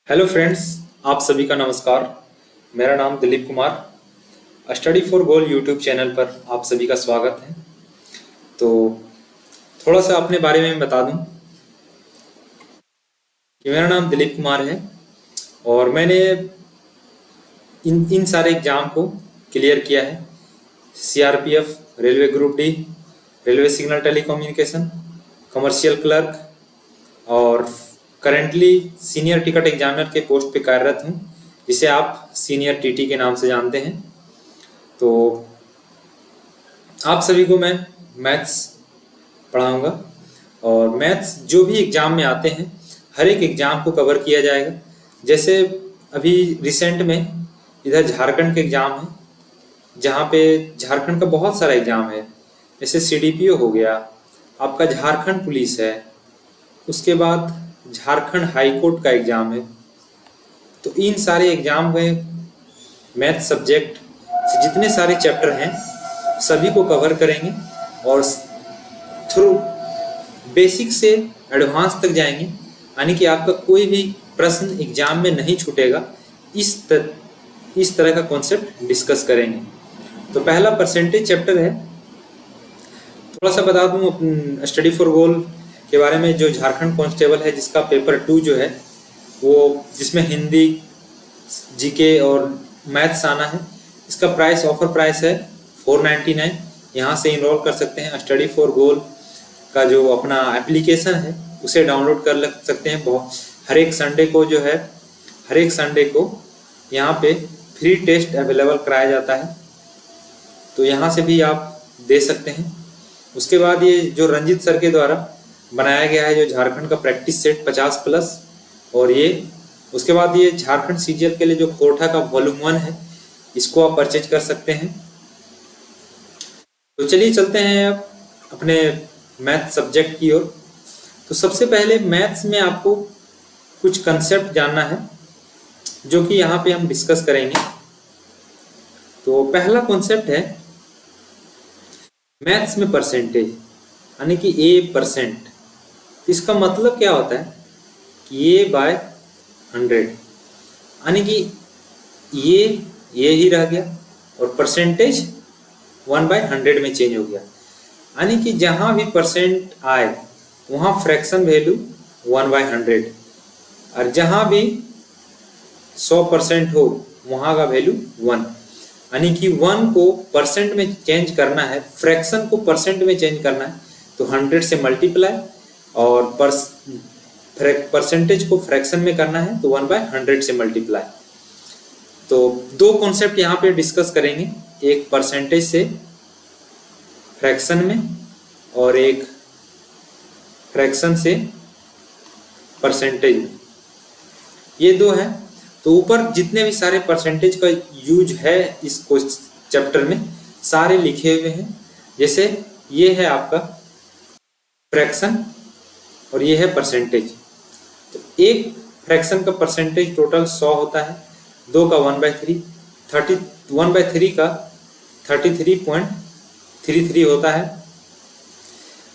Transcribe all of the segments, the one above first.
Hello friends, आप सभी का नमस्कार। मेरा नाम Dilip Kumar. Study for goal YouTube channel पर आप सभी का स्वागत है। तो थोड़ा सा अपने बारे में बता दूं कि मेरा नाम दिलीप कुमार है और मैंने इन सारे एग्ज़ाम को क्लियर किया है। CRPF, railway group D, railway signal telecommunication, commercial clerk और करेंटली सीनियर टिकट एग्जामिनर के पोस्ट पे कार्यरत हूँ, जिसे आप सीनियर टीटी के नाम से जानते हैं। तो आप सभी को मैं मैथ्स पढ़ाऊंगा और मैथ्स जो भी एग्ज़ाम में आते हैं हर एक एग्ज़ाम को कवर किया जाएगा। जैसे अभी रिसेंट में इधर झारखंड के एग्ज़ाम है, जहाँ पे झारखंड का बहुत सारा एग्ज़ाम है। जैसे सीडीपीओ हो गया, आपका झारखंड पुलिस है, उसके बाद झारखंड हाई कोर्ट का एग्ज़ाम है। तो इन सारे एग्ज़ाम में मैथ सब्जेक्ट से जितने सारे चैप्टर हैं सभी को कवर करेंगे और थ्रू बेसिक से एडवांस तक जाएंगे, यानी कि आपका कोई भी प्रश्न एग्जाम में नहीं छूटेगा। इस तरह का कॉन्सेप्ट डिस्कस करेंगे। तो पहला परसेंटेज चैप्टर है। थोड़ा सा बता दूं स्टडी फॉर गोल के बारे में। जो झारखंड कांस्टेबल है, जिसका पेपर 2 जो है वो जिसमें हिंदी, जीके और मैथ्स आना है, इसका प्राइस ऑफर प्राइस है 499। यहाँ से इनरोल कर सकते हैं। स्टडी फॉर गोल का जो अपना एप्लीकेशन है उसे डाउनलोड कर सकते हैं। बहुत हर एक संडे को यहाँ पे फ्री टेस्ट अवेलेबल कराया जाता है, तो यहाँ से भी आप दे सकते हैं। उसके बाद ये जो रंजित सर के द्वारा बनाया गया है, जो झारखंड का प्रैक्टिस सेट 50+, और ये उसके बाद ये झारखंड सीजीएल के लिए जो कोटा का वॉल्यूम 1 है, इसको आप परचेज कर सकते हैं। तो चलिए चलते हैं अब अपने मैथ सब्जेक्ट की ओर। तो सबसे पहले मैथ्स में आपको कुछ कंसेप्ट जानना है, जो कि यहाँ पे हम डिस्कस करेंगे। तो पहला कॉन्सेप्ट है मैथ्स में परसेंटेज, यानी कि A%। इसका मतलब क्या होता है कि A/100, यानी कि ये ही रह गया और परसेंटेज 1/100 में चेंज हो गया। यानी कि जहाँ भी परसेंट आए वहाँ फ्रैक्शन वैल्यू 1/100, और जहाँ भी 100% हो वहाँ का वैल्यू 1। यानी कि 1 को परसेंट में चेंज करना है, फ्रैक्शन को परसेंट में चेंज करना है, तो 100 से मल्टीप्लाई, और परसेंटेज को फ्रैक्शन में करना है तो 1/100 से मल्टीप्लाई। तो दो कॉन्सेप्ट यहाँ पे डिस्कस करेंगे, एक परसेंटेज से फ्रैक्शन में और एक फ्रैक्शन से परसेंटेज में। ये दो हैं। तो ऊपर जितने भी सारे परसेंटेज का यूज है इस चैप्टर में सारे लिखे हुए हैं। जैसे ये है आपका फ्रैक्शन और ये है परसेंटेज। तो एक फ्रैक्शन का परसेंटेज टोटल 100 होता है, 2 का 1/3, 1/3 का 33.33 होता है।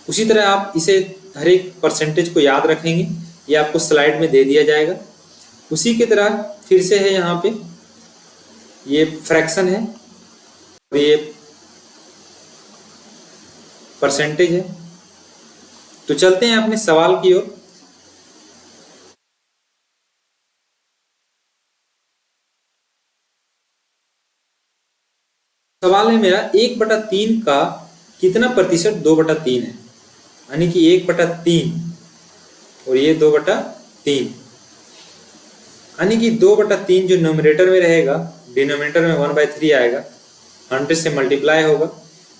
उसी तरह आप इसे हर एक परसेंटेज को याद रखेंगे, ये आपको स्लाइड में दे दिया जाएगा। उसी की तरह फिर से है, यहाँ पे ये फ्रैक्शन है और ये परसेंटेज है। तो चलते हैं अपने सवाल की ओर। सवाल है मेरा 1/3 का कितना प्रतिशत 2/3 है, यानी कि 1/3 और ये 2/3, यानी कि 2/3 जो न्यूमरेटर में रहेगा, डिनोमिनेटर में 1/3 आएगा, 100 से मल्टीप्लाई होगा।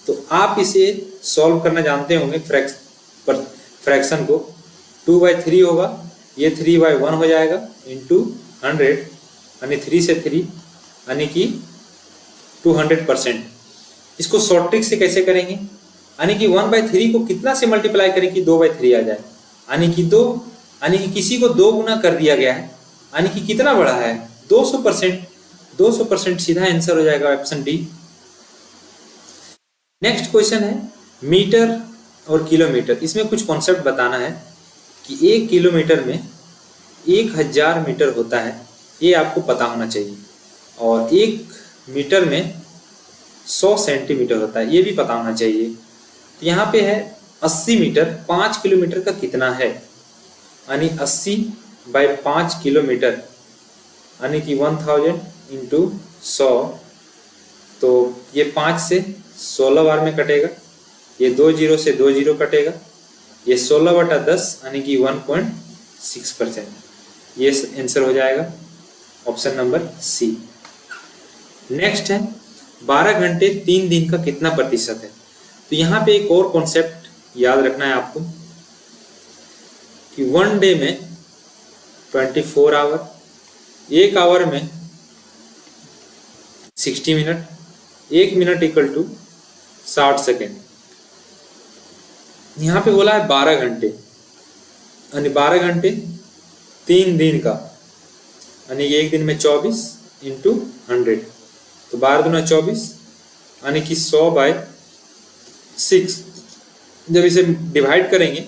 तो आप इसे सॉल्व करना जानते होंगे। फ्रैक्शन को 2/3 होगा, ये 3/1 हो जाएगा इंटू 100, यानी 3 से 3, यानी कि 200%। इसको शॉर्ट ट्रिक से कैसे करेंगे, यानी कि 1/3 को कितना से मल्टीप्लाई करें कि 2/3 आ जाए, यानी कि 2, यानी कि किसी को 2 गुना कर दिया गया है, यानी कि कितना बड़ा है 200%। 200% सीधा आंसर हो जाएगा ऑप्शन डी। नेक्स्ट क्वेश्चन है मीटर और किलोमीटर। इसमें कुछ कॉन्सेप्ट बताना है कि 1 किलोमीटर में 1000 मीटर होता है, ये आपको पता होना चाहिए। और 1 मीटर में 100 सेंटीमीटर होता है, ये भी पता होना चाहिए। तो यहाँ पे है 80 मीटर, 5 किलोमीटर का कितना है, यानी 80 बाई 5 किलोमीटर, यानी कि 1000 इंटू 100। तो ये 5 से 16 बार में कटेगा, ये 2 जीरो से 2 जीरो कटेगा, ये 16/10 यानी कि 1.6%। ये आंसर हो जाएगा ऑप्शन नंबर सी। नेक्स्ट है 12 घंटे 3 दिन का कितना प्रतिशत है। तो यहाँ पे एक और कॉन्सेप्ट याद रखना है आपको कि 1 डे में 24 आवर, 1 आवर में 60 minute, 1 minute equal to 60 second. यहाँ पे बोला है 12 घंटे, यानी 12 घंटे 3 दिन का, यानी एक दिन में 24 इंटू 100, तो 12 दूना 24, यानी कि 100/6। जब इसे डिवाइड करेंगे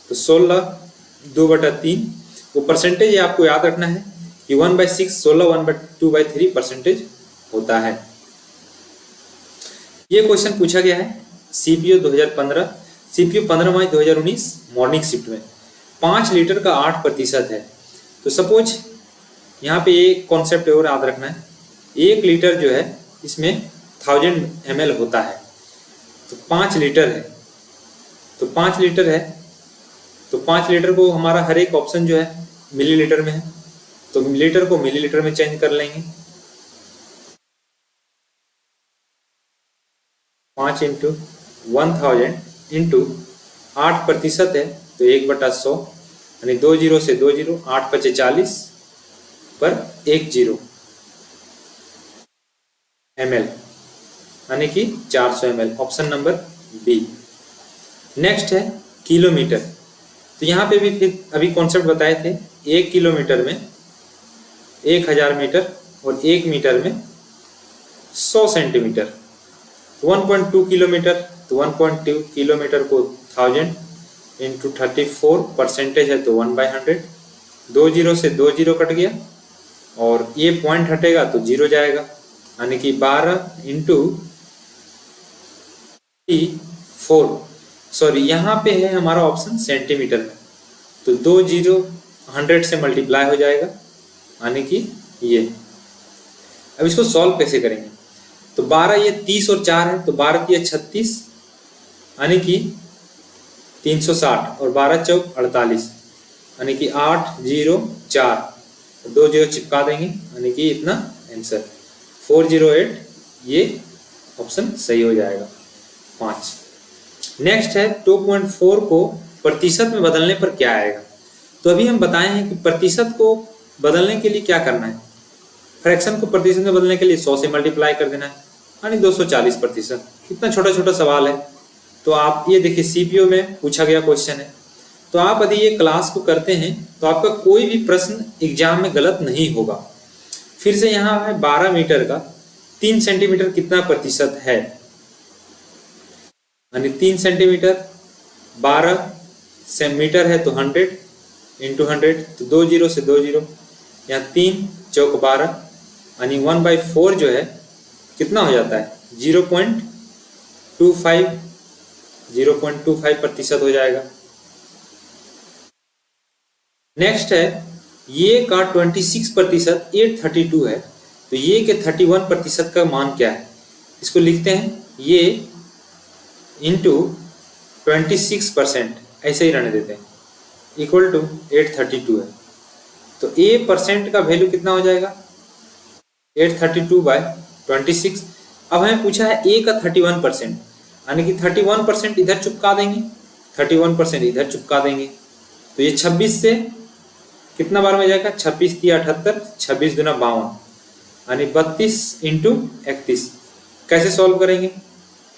तो 16 2/3, वो परसेंटेज ये आपको याद रखना है कि 1/6 16 1/2/3 परसेंटेज होता है। ये क्वेश्चन पूछा गया है सीपीओ 2015, सीपीओ 15 मार्च 2019 मॉर्निंग शिफ्ट में। 5 लीटर का 8% है। तो सपोज यहाँ पे एक कॉन्सेप्ट और याद रखना है, 1 लीटर जो है इसमें 1000 ml होता है, तो 5 लीटर है, तो 5 लीटर है, तो 5 लीटर को हमारा हर एक ऑप्शन जो है मिलीलीटर में है, तो लीटर को मिलीलीटर में चेंज कर लेंगे। 5 इंटू 1000 इंटू 8% है, तो 1/100, यानी 2 जीरो से 2 जीरो, 8 × 5 = 40 पर 1 जीरो ml, यानी कि 400 ml, option number B. Next है किलोमीटर। तो यहाँ पे भी फिर अभी कॉन्सेप्ट बताए थे, 1 किलोमीटर में 1000 मीटर और 1 मीटर में 100 सेंटीमीटर, तो 1.2 किलोमीटर, तो 1.2 किलोमीटर को 1000 इंटू 34 परसेंटेज है, तो 1/100, 2 जीरो से 2 जीरो कट गया और ये पॉइंट हटेगा तो जीरो जाएगा, यानी कि 12 इंटू 4, सॉरी यहाँ पे है हमारा ऑप्शन सेंटीमीटर में, तो 2 जीरो 100 से मल्टीप्लाई हो जाएगा, यानी कि ये। अब इसको सॉल्व कैसे करेंगे, तो 12 ये 30 और 4 है, तो 12 × 36, यानी कि 360, और 12 × 4 = 48, यानी कि 804, 2 जीरो चिपका देंगे, यानी कि इतना आंसर 408, ये ऑप्शन सही हो जाएगा 5। नेक्स्ट है 2.4 को प्रतिशत में बदलने पर क्या आएगा। तो अभी हम बताए हैं कि प्रतिशत को बदलने के लिए क्या करना है, फ्रैक्शन को प्रतिशत में बदलने के लिए 100 से मल्टीप्लाई कर देना है, यानी 240%। कितना छोटा छोटा सवाल है। तो आप ये देखिए सीपीओ में पूछा गया क्वेश्चन है, तो आप यदि ये क्लास को करते हैं तो आपका कोई भी प्रश्न एग्जाम में गलत नहीं होगा। फिर से यहाँ है 12 मीटर का 3 सेंटीमीटर कितना प्रतिशत है, यानी 3 सेंटीमीटर 12 मीटर है, तो 100 इंटू 100, तो 2 जीरो से 2 जीरो, यहाँ 3 × 12, यानी 1/4 जो है कितना हो जाता है 0.25% हो जाएगा। नेक्स्ट है ये का 26% 832 है, तो ये के 31% का मान क्या है, इसको लिखते हैं ये इंटू 26%, ऐसे ही रहने देते हैं, इक्वल टू 832 है। तो ए परसेंट का वैल्यू कितना हो जाएगा 832/26। अब हमें पूछा है ए का 31%, यानी कि 31% इधर चिपका देंगे, 31% इधर चिपका देंगे, तो ये 26 से कितना बार में जाएगा, 26 × 78, 26 × 52, यानी 32 इंटू 31। कैसे सॉल्व करेंगे,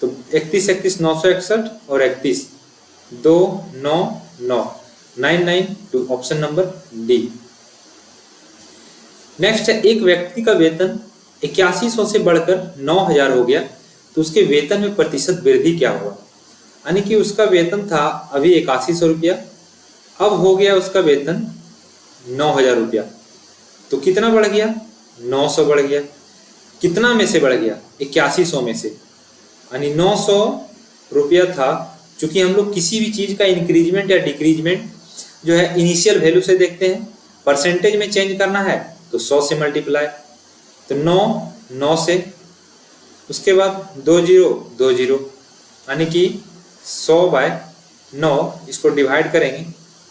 तो 31 31 961 और 31 2 9 9 992, ऑप्शन नंबर डी। नेक्स्ट है एक व्यक्ति का वेतन 8100 से बढ़कर 9000 हो गया, तो उसके वेतन में प्रतिशत वृद्धि क्या हुआ, यानी कि उसका वेतन था अभी 8100 रुपया, अब हो गया उसका वेतन 9,000 रुपया। तो कितना बढ़ गया? 900 बढ़ गया। कितना में से बढ़ गया? 8100 में से। यानी 900 रुपया था। चूंकि हम लोग किसी भी चीज़ का इंक्रीजमेंट या डिक्रीजमेंट जो है इनिशियल वैल्यू से देखते हैं, परसेंटेज में चेंज करना है तो 100 से मल्टीप्लाई। तो 9 से, उसके बाद 2 जीरो 2 जीरो, यानी कि 100/9 इसको डिवाइड करेंगे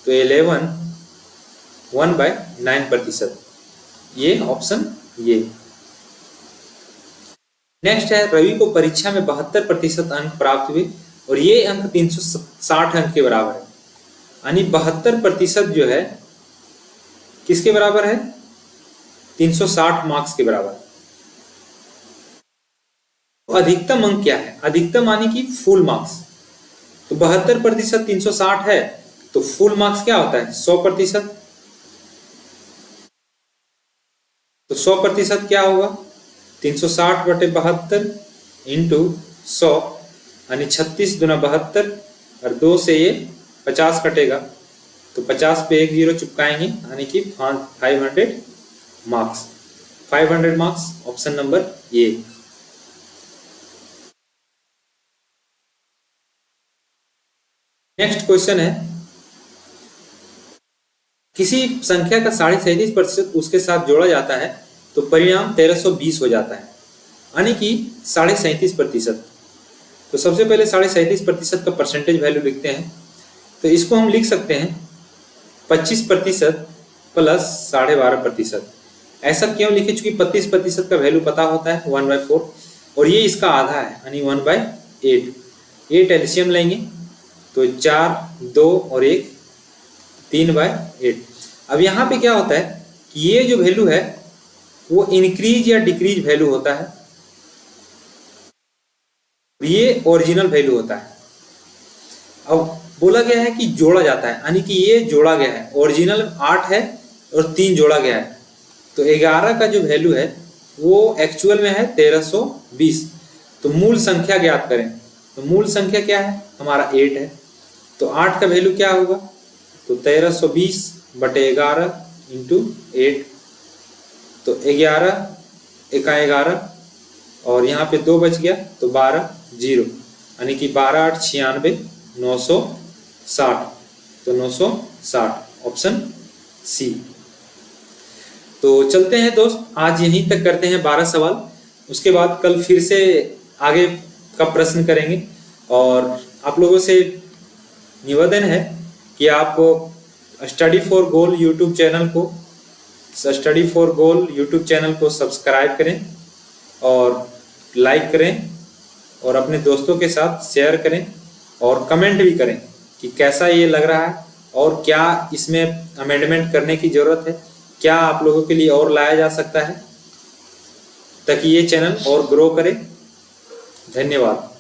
तो 11 1/9%। ये ऑप्शन ये। नेक्स्ट है, रवि को परीक्षा में 72% अंक प्राप्त हुए और ये अंक 360 अंक के बराबर है। यानी 72% जो है किसके बराबर है? 360 मार्क्स के बराबर। अधिकतम अंक क्या है? अधिकतम यानी कि फुल मार्क्स। तो 72% 360 है तो फुल मार्क्स क्या होता है? 100%। तो 100% क्या होगा? 360/72 इंटू 100, यानी 36 दूना 72 और 2 से ये 50 कटेगा तो 50 पे 1 जीरो चिपकाएंगे, यानी कि 500 मार्क्स। 500 मार्क्स ऑप्शन नंबर ये। नेक्स्ट क्वेश्चन है, किसी संख्या का 37.5% उसके साथ जोड़ा जाता है तो परिणाम 1320 हो जाता है, यानी कि 37.5%। तो सबसे पहले 37.5% का परसेंटेज वैल्यू लिखते हैं। तो इसको हम लिख सकते हैं 25% प्लस 12.5%। ऐसा क्यों लिखे? चूंकि 25% का वैल्यू पता होता है 1/4 और ये इसका आधा है, यानी 1/8। ये एलसीएम लेंगे तो 4, 2 और 1, 3/8। अब यहाँ पे क्या होता है कि ये जो वैल्यू है वो इंक्रीज या डिक्रीज वैल्यू होता है, ये ओरिजिनल वैल्यू होता है। अब बोला गया है कि जोड़ा जाता है, यानी कि ये जोड़ा गया है। ओरिजिनल 8 है और 3 जोड़ा गया है तो 11 का जो वैल्यू है वो एक्चुअल में है 1320। तो मूल संख्या ज्ञात करें। तो मूल संख्या क्या है? हमारा 8 है। तो 8 का वैल्यू क्या होगा? तो 1320/11 इंटू 8। तो 11 एका 11 और यहाँ पे 2 बच गया तो 12 जीरो, यानी कि 12 8 96, 960। तो 960 ऑप्शन सी। तो चलते हैं दोस्त, आज यहीं तक करते हैं 12 सवाल। उसके बाद कल फिर से आगे का प्रश्न करेंगे। और आप लोगों से निवेदन है कि आप study for goal YouTube channel को सब्सक्राइब करें और लाइक करें और अपने दोस्तों के साथ शेयर करें और कमेंट भी करें कि कैसा ये लग रहा है और क्या इसमें अमेंडमेंट करने की ज़रूरत है, क्या आप लोगों के लिए और लाया जा सकता है ताकि ये चैनल और ग्रो करे। धन्यवाद।